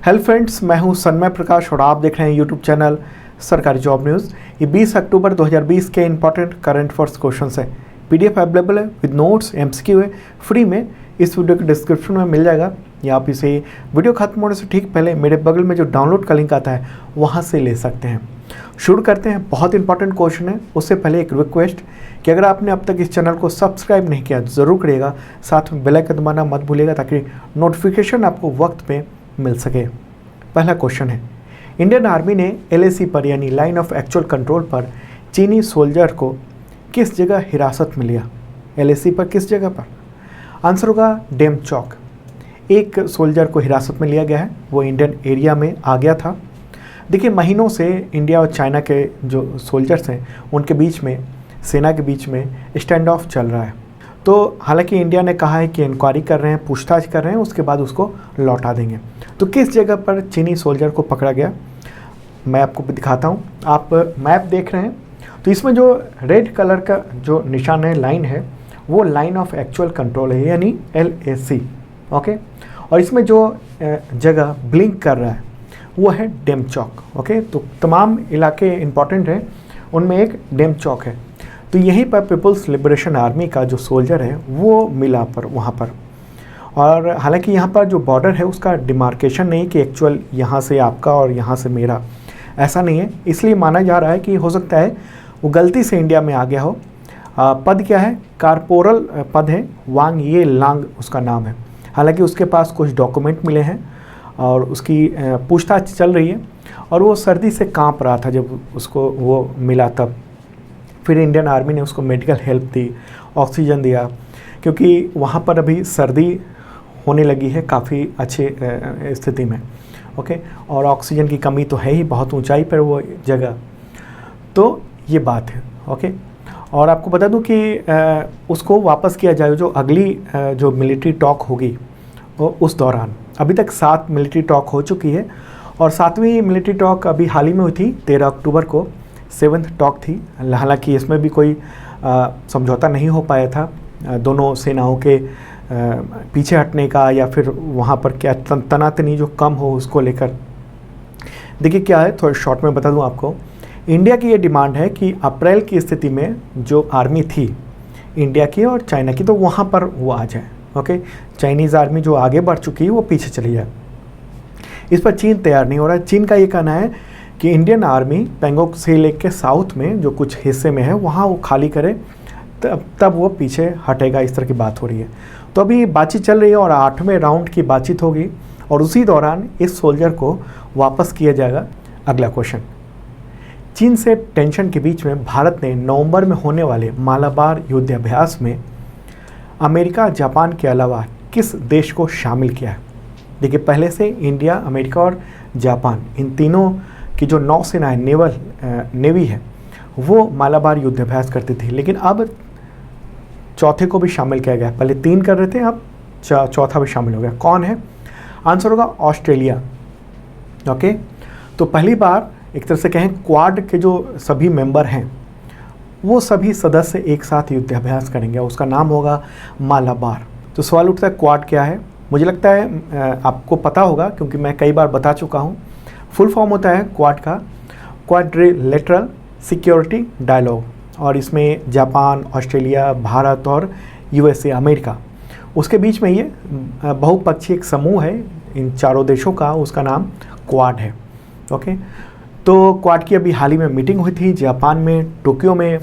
Hello friends, मैं हूं सन्मय प्रकाश और आप देख रहे हैं यूट्यूब चैनल सरकारी जॉब न्यूज़। ये 20 अक्टूबर 2020 के इंपॉर्टेंट करंट अफेयर्स क्वेश्चंस है। पीडीएफ अवेलेबल है विद नोट्स, एमसीक्यू है, फ्री में इस वीडियो के डिस्क्रिप्शन में मिल जाएगा, या आप इसे वीडियो खत्म होने से ठीक पहले मेरे बगल में जो डाउनलोड का लिंक आता है वहाँ से ले सकते हैं। शुरू करते हैं। बहुत इंपॉर्टेंट क्वेश्चन है। उससे पहले एक रिक्वेस्ट कि अगर आपने अब तक इस चैनल को सब्सक्राइब नहीं किया ज़रूर करिएगा, साथ में बेल आइकन दबाना मत भूलिएगा ताकि नोटिफिकेशन आपको वक्त पे मिल सके। पहला क्वेश्चन है, इंडियन आर्मी ने एलएसी पर यानी लाइन ऑफ एक्चुअल कंट्रोल पर चीनी सोल्जर को किस जगह हिरासत में लिया? एलएसी पर किस जगह पर? आंसर होगा डेमचौक। एक सोल्जर को हिरासत में लिया गया है, वो इंडियन एरिया में आ गया था। देखिए, महीनों से इंडिया और चाइना के जो सोल्जर्स हैं उनके बीच में, सेना के बीच में स्टैंड ऑफ चल रहा है। तो हालांकि इंडिया ने कहा है कि इंक्वायरी कर रहे हैं, पूछताछ कर रहे हैं, उसके बाद उसको लौटा देंगे। तो किस जगह पर चीनी सोल्जर को पकड़ा गया मैं आपको दिखाता हूँ। आप मैप देख रहे हैं, तो इसमें जो रेड कलर का जो निशान है, लाइन है, वो लाइन ऑफ एक्चुअल कंट्रोल है यानी LAC। ओके, और इसमें जो जगह ब्लिंक कर रहा है वो है डेमचौक। ओके, तो तमाम इलाके इंपॉर्टेंट हैं, उनमें एक डेमचौक है। तो यहीं पर पीपल्स लिबरेशन आर्मी का जो सोल्जर है वो मिला पर वहाँ पर। और हालांकि यहाँ पर जो बॉर्डर है उसका डिमार्केशन नहीं कि एक्चुअल यहाँ से आपका और यहाँ से मेरा, ऐसा नहीं है। इसलिए माना जा रहा है कि हो सकता है वो गलती से इंडिया में आ गया हो। पद क्या है? कारपोरल पद है, वांग ये लांग उसका नाम है। हालांकि उसके पास कुछ डॉक्यूमेंट मिले हैं और उसकी पूछताछ चल रही है, और वो सर्दी से कांप रहा था जब उसको वो मिला तब। फिर इंडियन आर्मी ने उसको मेडिकल हेल्प दी, ऑक्सीजन दिया, क्योंकि वहाँ पर अभी सर्दी होने लगी है काफ़ी अच्छी स्थिति में। ओके, और ऑक्सीजन की कमी तो है ही, बहुत ऊंचाई पर वो जगह। तो ये बात है। ओके, और आपको बता दूं कि उसको वापस किया जाए जो अगली जो मिलिट्री टॉक होगी वो उस दौरान। अभी तक 7 मिलिट्री टॉक हो चुकी है, और 7वीं मिलिट्री टॉक अभी हाल ही में हुई थी 13 अक्टूबर को, 7th टॉक थी। हालांकि इसमें भी कोई समझौता नहीं हो पाया था दोनों सेनाओं के पीछे हटने का, या फिर वहाँ पर क्या तनातनी जो कम हो उसको लेकर। देखिए क्या है, थोड़ा शॉर्ट में बता दूं आपको। इंडिया की ये डिमांड है कि अप्रैल की स्थिति में जो आर्मी थी इंडिया की और चाइना की, तो वहाँ पर वो आ जाए। ओके, चाइनीज़ आर्मी जो आगे बढ़ चुकी है वो पीछे चली जाए। इस पर चीन तैयार नहीं हो रहा है। चीन का ये कहना है कि इंडियन आर्मी पेंगोंग सी लेक के साउथ में जो कुछ हिस्से में है वहाँ वो खाली करे, तब वो पीछे हटेगा। इस तरह की बात हो रही है। तो अभी बातचीत चल रही है और 8वें राउंड की बातचीत होगी, और उसी दौरान इस सोल्जर को वापस किया जाएगा। अगला क्वेश्चन, चीन से टेंशन के बीच में भारत ने नवंबर में होने वाले मालाबार युद्धाभ्यास में अमेरिका, जापान के अलावा किस देश को शामिल किया है? देखिए, पहले से इंडिया, अमेरिका और जापान, इन तीनों की जो नौसेना है, नेवी है, वो मालाबार युद्धाभ्यास करती थी, लेकिन अब चौथे को भी शामिल किया गया। पहले 3 कर रहे थे, अब चौथा भी शामिल हो गया। कौन है? आंसर होगा ऑस्ट्रेलिया। ओके, तो पहली बार एक तरह से कहें क्वाड के जो सभी मेंबर हैं वो सभी सदस्य एक साथ युद्धाभ्यास करेंगे, उसका नाम होगा मालाबार। तो सवाल उठता है, क्वाड क्या है? मुझे लगता है आपको पता होगा क्योंकि मैं कई बार बता चुका हूँ। फुल फॉर्म होता है क्वाड का क्वाड्रिलेटरल सिक्योरिटी डायलॉग, और इसमें जापान, ऑस्ट्रेलिया, भारत और USA, अमेरिका, उसके बीच में ये बहुपक्षीय एक समूह है इन चारों देशों का, उसका नाम क्वाड है। ओके, तो क्वाड की अभी हाल ही में मीटिंग हुई थी जापान में, टोक्यो में,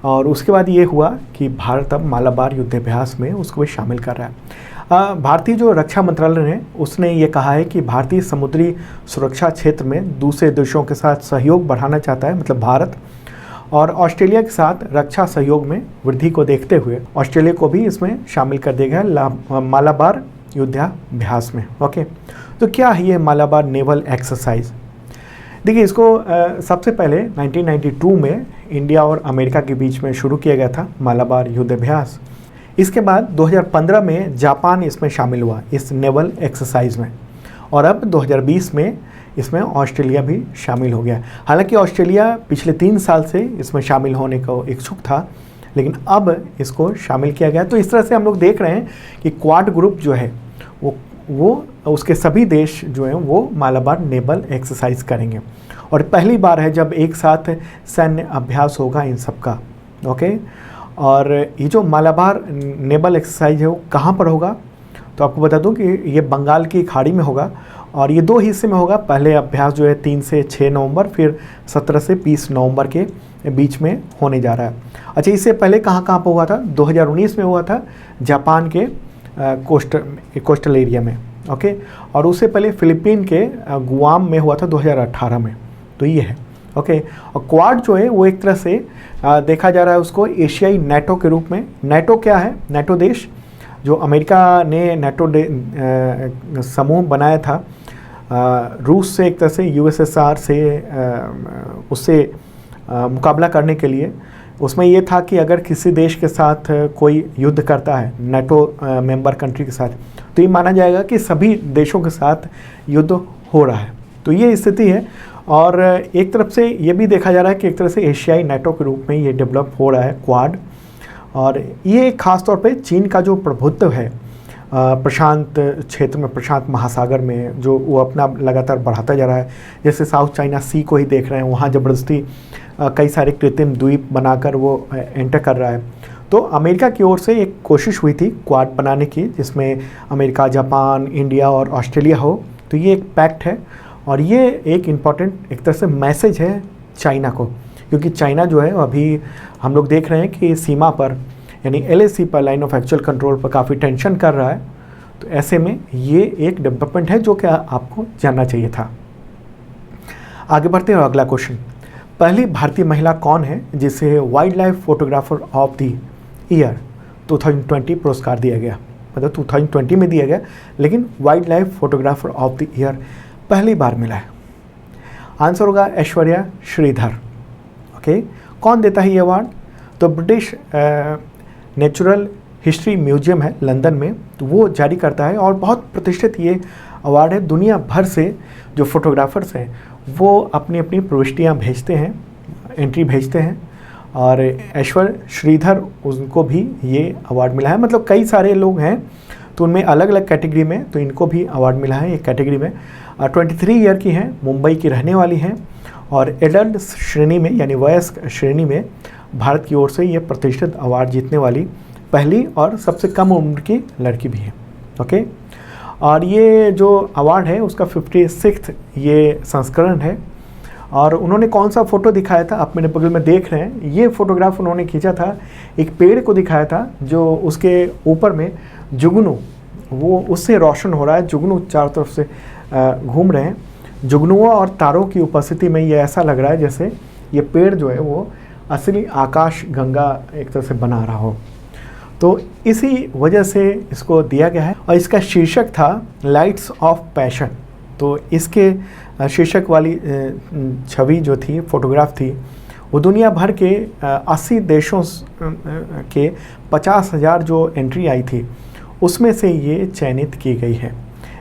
और उसके बाद ये हुआ कि भारत अब मालाबार युद्धाभ्यास में उसको भी शामिल कर रहा है। भारतीय जो रक्षा मंत्रालय ने उसने ये कहा है कि भारतीय समुद्री सुरक्षा क्षेत्र में दूसरे देशों के साथ सहयोग बढ़ाना चाहता है, मतलब भारत, और ऑस्ट्रेलिया के साथ रक्षा सहयोग में वृद्धि को देखते हुए ऑस्ट्रेलिया को भी इसमें शामिल कर दिया गया मालाबार युद्धाभ्यास में। ओके, तो क्या है ये मालाबार नेवल एक्सरसाइज? देखिए, इसको सबसे पहले 1992 में इंडिया और अमेरिका के बीच में शुरू किया गया था मालाबार युद्धाभ्यास। इसके बाद 2015 में जापान इसमें शामिल हुआ इस नेवल एक्सरसाइज में, और अब 2020 में इसमें ऑस्ट्रेलिया भी शामिल हो गया। हालांकि ऑस्ट्रेलिया पिछले 3 साल से इसमें शामिल होने को इच्छुक था, लेकिन अब इसको शामिल किया गया। तो इस तरह से हम लोग देख रहे हैं कि क्वाड ग्रुप जो है वो उसके सभी देश जो हैं वो मालाबार नेवल एक्सरसाइज करेंगे और पहली बार है जब एक साथ सैन्य अभ्यास होगा इन सब का। ओके, और ये जो मालाबार नेवल एक्सरसाइज है वो कहाँ पर होगा, तो आपको बता दूं कि ये बंगाल की खाड़ी में होगा और ये 2 हिस्से में होगा। पहले अभ्यास जो है 3 से 6 नवंबर, फिर 17 से 20 नवंबर के बीच में होने जा रहा है। अच्छा, इससे पहले कहाँ कहाँ पर हुआ था? 2019 में हुआ था जापान के कोस्टल एरिया में। ओके, और उससे पहले फिलीपीन के गुआम में हुआ था 2018 में। तो ये है। ओके, और क्वाड जो है वो एक तरह से देखा जा रहा है उसको एशियाई नेटो के रूप में। नेटो क्या है? नेटो देश जो अमेरिका ने नेटो समूह बनाया था रूस से, एक तरह से यूएसएसआर से उससे मुकाबला करने के लिए। उसमें ये था कि अगर किसी देश के साथ कोई युद्ध करता है नेटो मेंबर कंट्री के साथ, तो ये माना जाएगा कि सभी देशों के साथ युद्ध हो रहा है। तो ये स्थिति है और एक तरफ से ये भी देखा जा रहा है कि एक तरह से एशियाई नेटो के रूप में ये डेवलप हो रहा है क्वाड। और ये खास तौर पे चीन का जो प्रभुत्व है प्रशांत क्षेत्र में, प्रशांत महासागर में, जो वो अपना लगातार बढ़ाता जा रहा है। जैसे साउथ चाइना सी को ही देख रहे हैं, वहाँ ज़बरदस्ती कई सारे कृत्रिम द्वीप बनाकर वो एंटर कर रहा है। तो अमेरिका की ओर से एक कोशिश हुई थी क्वाड बनाने की, जिसमें अमेरिका, जापान, इंडिया और ऑस्ट्रेलिया हो। तो ये एक पैक्ट है और ये एक इम्पॉर्टेंट एक तरह से मैसेज है चाइना को, क्योंकि चाइना जो है अभी हम लोग देख रहे हैं कि सीमा पर यानी LAC पर, लाइन ऑफ एक्चुअल कंट्रोल पर काफ़ी टेंशन कर रहा है। तो ऐसे में ये एक डेवलपमेंट है जो कि आपको जानना चाहिए था। आगे बढ़ते हैं अगला क्वेश्चन। पहली भारतीय महिला कौन है जिसे wild life photographer of the year 2020 पुरस्कार दिया गया? मतलब 2020 में दिया गया, लेकिन wild life photographer of the year पहली बार मिला है। आंसर होगा ऐश्वर्या श्रीधर। ओके, कौन देता है ये अवार्ड? तो ब्रिटिश नेचुरल हिस्ट्री म्यूजियम है लंदन में, तो वो जारी करता है और बहुत प्रतिष्ठित ये अवार्ड है। दुनिया भर से जो फोटोग्राफर्स हैं वो अपनी अपनी प्रविष्टियाँ भेजते हैं, एंट्री भेजते हैं और ऐश्वर्या श्रीधर उनको भी ये अवार्ड मिला है। मतलब कई सारे लोग हैं तो उनमें अलग अलग कैटेगरी में, तो इनको भी अवार्ड मिला है एक कैटेगरी में। 23 ईयर की हैं, मुंबई की रहने वाली हैं और एडल्ट श्रेणी में यानी वयस्क श्रेणी में भारत की ओर से ये प्रतिष्ठित अवार्ड जीतने वाली पहली और सबसे कम उम्र की लड़की भी है। ओके, और ये जो अवार्ड है उसका 56th ये संस्करण है। और उन्होंने कौन सा फ़ोटो दिखाया था, आप मेरे बगल में देख रहे हैं, ये फ़ोटोग्राफ उन्होंने खींचा था, एक पेड़ को दिखाया था जो उसके ऊपर में जुगनू वो उससे रोशन हो रहा है, जुगनू चारों तरफ से घूम रहे हैं। जुगनुओं और तारों की उपस्थिति में ये ऐसा लग रहा है जैसे ये पेड़ जो है वो असली आकाश गंगा एक तरह से बना रहा हो। तो इसी वजह से इसको दिया गया है और इसका शीर्षक था लाइट्स ऑफ पैशन। तो इसके शीर्षक वाली छवि जो थी, फोटोग्राफ थी, वो दुनिया भर के 80 देशों के 50,000 जो एंट्री आई थी उसमें से ये चयनित की गई है।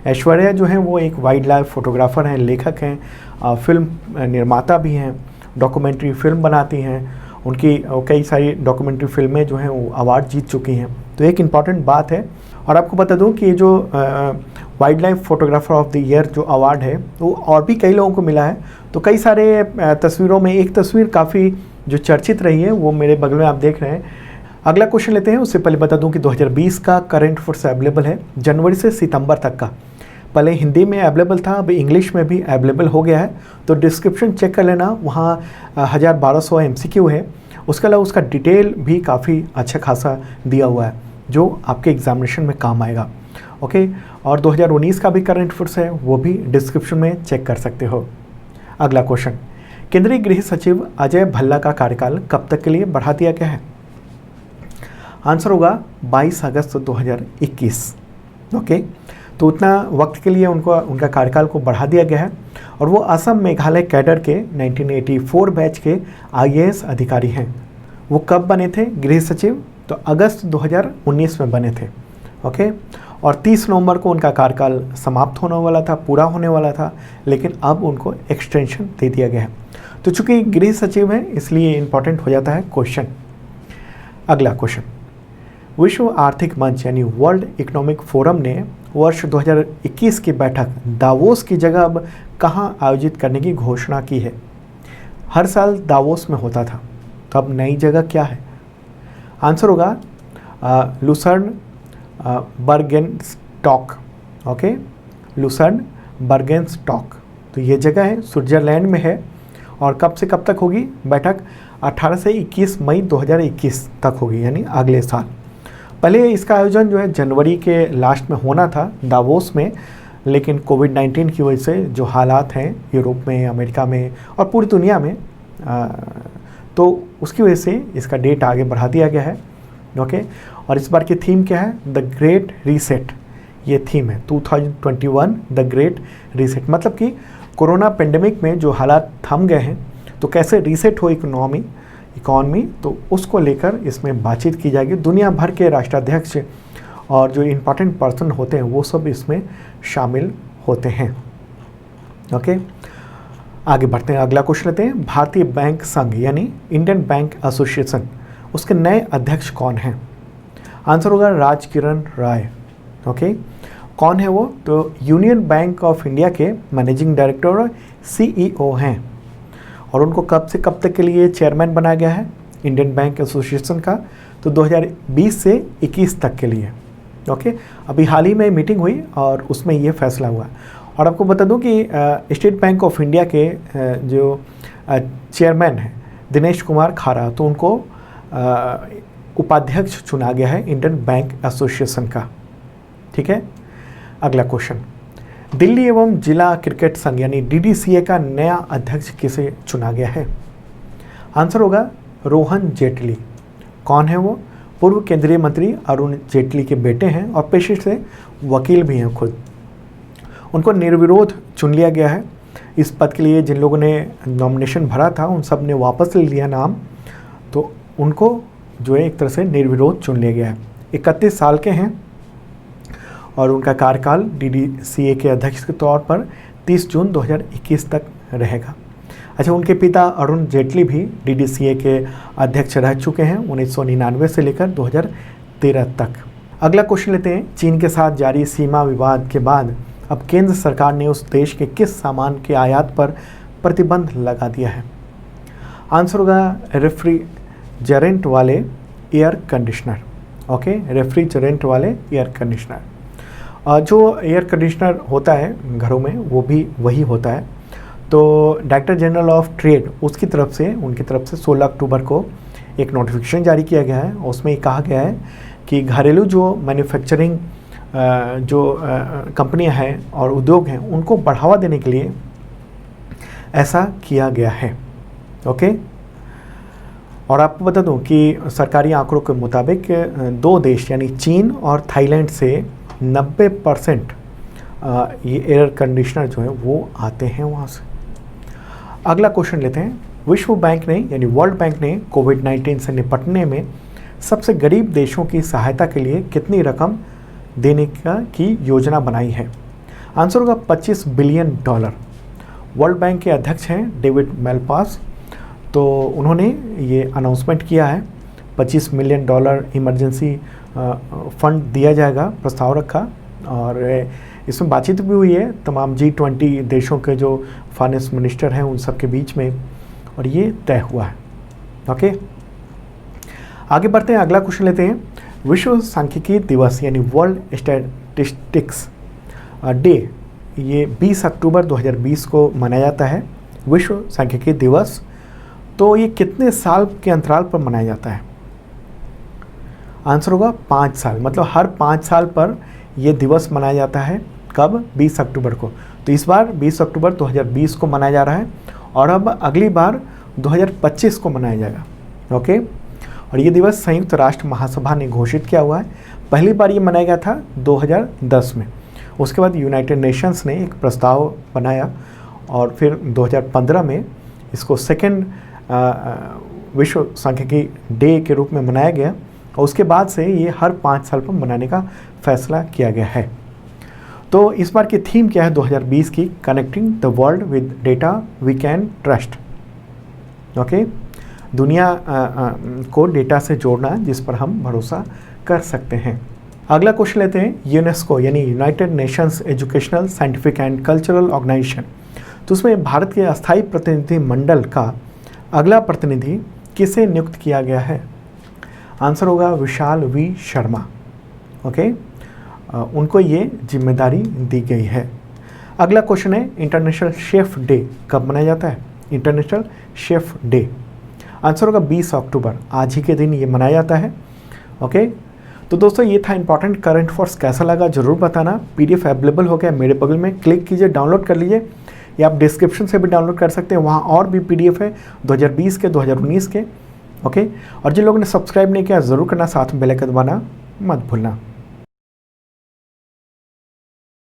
ऐश्वर्या जो हैं वो एक वाइल्ड लाइफ फोटोग्राफ़र हैं, लेखक हैं, फिल्म निर्माता भी हैं, डॉक्यूमेंट्री फिल्म बनाती हैं। उनकी कई सारी डॉक्यूमेंट्री फिल्में जो हैं वो अवार्ड जीत चुकी हैं। तो एक इम्पॉर्टेंट बात है। और आपको बता दूं कि जो wild life photographer of the year जो अवार्ड है वो और भी कई लोगों को मिला है। तो कई सारे तस्वीरों में एक तस्वीर काफ़ी जो चर्चित रही है वो मेरे बगल में आप देख रहे हैं। अगला क्वेश्चन लेते हैं। उससे पहले बता दूं कि 2020 का करंट अफेयर्स अवेलेबल है जनवरी से सितंबर तक का। पहले हिंदी में अवेलेबल था, अभी इंग्लिश में भी अवेलेबल हो गया है। तो डिस्क्रिप्शन चेक कर लेना, वहाँ 1200 MCQ है। उसके अलावा उसका डिटेल भी काफ़ी अच्छा खासा दिया हुआ है जो आपके एग्जामिनेशन में काम आएगा। ओके, और 2019 का भी करंट अफेयर्स है, वो भी डिस्क्रिप्शन में चेक कर सकते हो। अगला क्वेश्चन, केंद्रीय गृह सचिव अजय भल्ला का कार्यकाल कब तक के लिए बढ़ा दिया गया है? आंसर होगा 22 अगस्त 2021। ओके, तो उतना वक्त के लिए उनका कार्यकाल को बढ़ा दिया गया है। और वो असम मेघालय कैडर के 1984 बैच के IAS अधिकारी हैं। वो कब बने थे गृह सचिव? तो अगस्त 2019 में बने थे। ओके, और 30 नवंबर को उनका कार्यकाल समाप्त होने वाला था, पूरा होने वाला था, लेकिन अब उनको एक्सटेंशन दे दिया गया है। तो चूंकि गृह सचिव हैं इसलिए इंपॉर्टेंट हो जाता है क्वेश्चन। अगला क्वेश्चन, विश्व आर्थिक मंच यानी वर्ल्ड इकोनॉमिक फोरम ने वर्ष 2021 की बैठक दावोस की जगह अब कहाँ आयोजित करने की घोषणा की है? हर साल दावोस में होता था, तो अब नई जगह क्या है? आंसर होगा Lucerne Burgenstock. Okay, Lucerne Burgenstock. तो ये जगह है, स्विट्जरलैंड में है। और कब से कब तक होगी बैठक? 18 से 21 मई 2021 तक होगी, यानी अगले साल। पहले इसका आयोजन जो है जनवरी के लास्ट में होना था दावोस में, लेकिन कोविड-19 की वजह से जो हालात हैं यूरोप में, अमेरिका में और पूरी दुनिया में, तो उसकी वजह से इसका डेट आगे बढ़ा दिया गया है। ओके, और इस बार की थीम क्या है? The great reset. ये थीम है 2021 द ग्रेट रीसेट। मतलब कि कोरोना पेंडेमिक में जो हालात थम गए हैं, तो कैसे रीसेट हो इकोनॉमी, तो उसको लेकर इसमें बातचीत की जाएगी। दुनिया भर के राष्ट्राध्यक्ष और जो इम्पोर्टेंट पर्सन होते हैं वो सब इसमें शामिल होते हैं। ओके, आगे बढ़ते हैं, अगला क्वेश्चन लेते हैं। भारतीय बैंक संघ यानी इंडियन बैंक एसोसिएशन, उसके नए अध्यक्ष कौन हैं? आंसर होगा राजकिरण राय। ओके, कौन है वो? तो यूनियन बैंक ऑफ इंडिया के मैनेजिंग डायरेक्टर और CEO हैं। और उनको कब से कब तक के लिए चेयरमैन बनाया गया है इंडियन बैंक एसोसिएशन का? तो 2020 से 21 तक के लिए। ओके, अभी हाल ही में मीटिंग हुई और उसमें ये फैसला हुआ। और आपको बता दूं कि स्टेट बैंक ऑफ इंडिया के जो चेयरमैन हैं दिनेश कुमार खारा, तो उनको उपाध्यक्ष चुना गया है इंडियन बैंक एसोसिएशन का। ठीक है, अगला क्वेश्चन। दिल्ली एवं जिला क्रिकेट संघ यानी DDCA का नया अध्यक्ष किसे चुना गया है? आंसर होगा रोहन जेटली। कौन है वो? पूर्व केंद्रीय मंत्री अरुण जेटली के बेटे हैं और पेशे से वकील भी हैं खुद। उनको निर्विरोध चुन लिया गया है इस पद के लिए। जिन लोगों ने नॉमिनेशन भरा था उन सब ने वापस ले लिया नाम, तो उनको जो है एक तरह से निर्विरोध चुन लिया गया है। 31 साल के हैं और उनका कार्यकाल DDCA के अध्यक्ष के तौर पर 30 जून 2021 तक रहेगा। अच्छा, उनके पिता अरुण जेटली भी DDCA के अध्यक्ष रह चुके हैं 1999 से लेकर 2013 तक। अगला क्वेश्चन लेते हैं। चीन के साथ जारी सीमा विवाद के बाद अब केंद्र सरकार ने उस देश के किस सामान के आयात पर प्रतिबंध लगा दिया है? आंसर होगा रेफ्रिजरेंट वाले एयर कंडीशनर। ओके, रेफ्रिजरेंट वाले एयर कंडीशनर। जो एयर कंडीशनर होता है घरों में वो भी वही होता है। तो डायरेक्टर जनरल ऑफ ट्रेड उनकी तरफ से 16 अक्टूबर को एक नोटिफिकेशन जारी किया गया है। उसमें कहा गया है कि घरेलू जो मैन्युफैक्चरिंग जो कंपनियां हैं और उद्योग हैं उनको बढ़ावा देने के लिए ऐसा किया गया है। ओके, और आपको बता दूं कि सरकारी आंकड़ों के मुताबिक 2 देश यानी चीन और थाईलैंड से 90% ये एयर कंडीशनर जो है वो आते हैं वहाँ से। अगला क्वेश्चन लेते हैं। विश्व बैंक ने यानी वर्ल्ड बैंक ने कोविड-19 से निपटने में सबसे गरीब देशों की सहायता के लिए कितनी रकम देने की योजना बनाई है? आंसर होगा $25 बिलियन। वर्ल्ड बैंक के अध्यक्ष हैं डेविड मेलपास, तो उन्होंने ये अनाउंसमेंट किया है। $25 मिलियन इमरजेंसी फंड दिया जाएगा, प्रस्ताव रखा। और इसमें बातचीत भी हुई है तमाम G20 देशों के जो फाइनेंस मिनिस्टर हैं उन सब के बीच में, और ये तय हुआ है। ओके, आगे बढ़ते हैं, अगला क्वेश्चन लेते हैं। विश्व सांख्यिकी दिवस यानी वर्ल्ड स्टैटिस्टिक्स डे, ये 20 अक्टूबर 2020 को मनाया जाता है विश्व सांख्यिकी दिवस। तो ये कितने साल के अंतराल पर मनाया जाता है? आंसर होगा 5 साल। मतलब हर 5 साल पर यह दिवस मनाया जाता है। कब? 20 अक्टूबर को। तो इस बार 20 अक्टूबर 2020 को मनाया जा रहा है और अब अगली बार 2025 को मनाया जाएगा। ओके, और ये दिवस संयुक्त राष्ट्र महासभा ने घोषित किया हुआ है। पहली बार ये मनाया गया था 2010 में। उसके बाद यूनाइटेड नेशंस ने एक प्रस्ताव बनाया और फिर 2015 में इसको सेकेंड विश्व सांख्यिकी डे के रूप में मनाया गया और उसके बाद से ये हर 5 साल पर मनाने का फैसला किया गया है। तो इस बार की थीम क्या है 2020 की? Connecting the world with data we can trust. Okay, दुनिया को डेटा से जोड़ना जिस पर हम भरोसा कर सकते हैं। अगला क्वेश्चन लेते हैं, यूनेस्को यानी United Nations Educational Scientific and Cultural Organisation, तो उसमें भारत के अस्थायी प्रतिनिधि मंडल का अगला प्रतिनिधि किसे नियुक्त किया गया है? आंसर होगा विशाल वी शर्मा। ओके, उनको ये जिम्मेदारी दी गई है। अगला क्वेश्चन है, इंटरनेशनल शेफ डे कब मनाया जाता है? इंटरनेशनल शेफ डे आंसर होगा 20 अक्टूबर, आज ही के दिन ये मनाया जाता है। ओके, तो दोस्तों ये था इंपॉर्टेंट करंट अफेयर्स। कैसा लगा ज़रूर बताना। पीडीएफ अवेलेबल हो गया मेरे बगल में, क्लिक कीजिए, डाउनलोड कर लीजिए, या आप डिस्क्रिप्शन से भी डाउनलोड कर सकते हैं, वहाँ और भी पीडीएफ है 2020 के, 2019 के। ओके, और जिन लोगों ने सब्सक्राइब नहीं किया ज़रूर करना, साथ में बेल आइकन दबाना मत भूलना।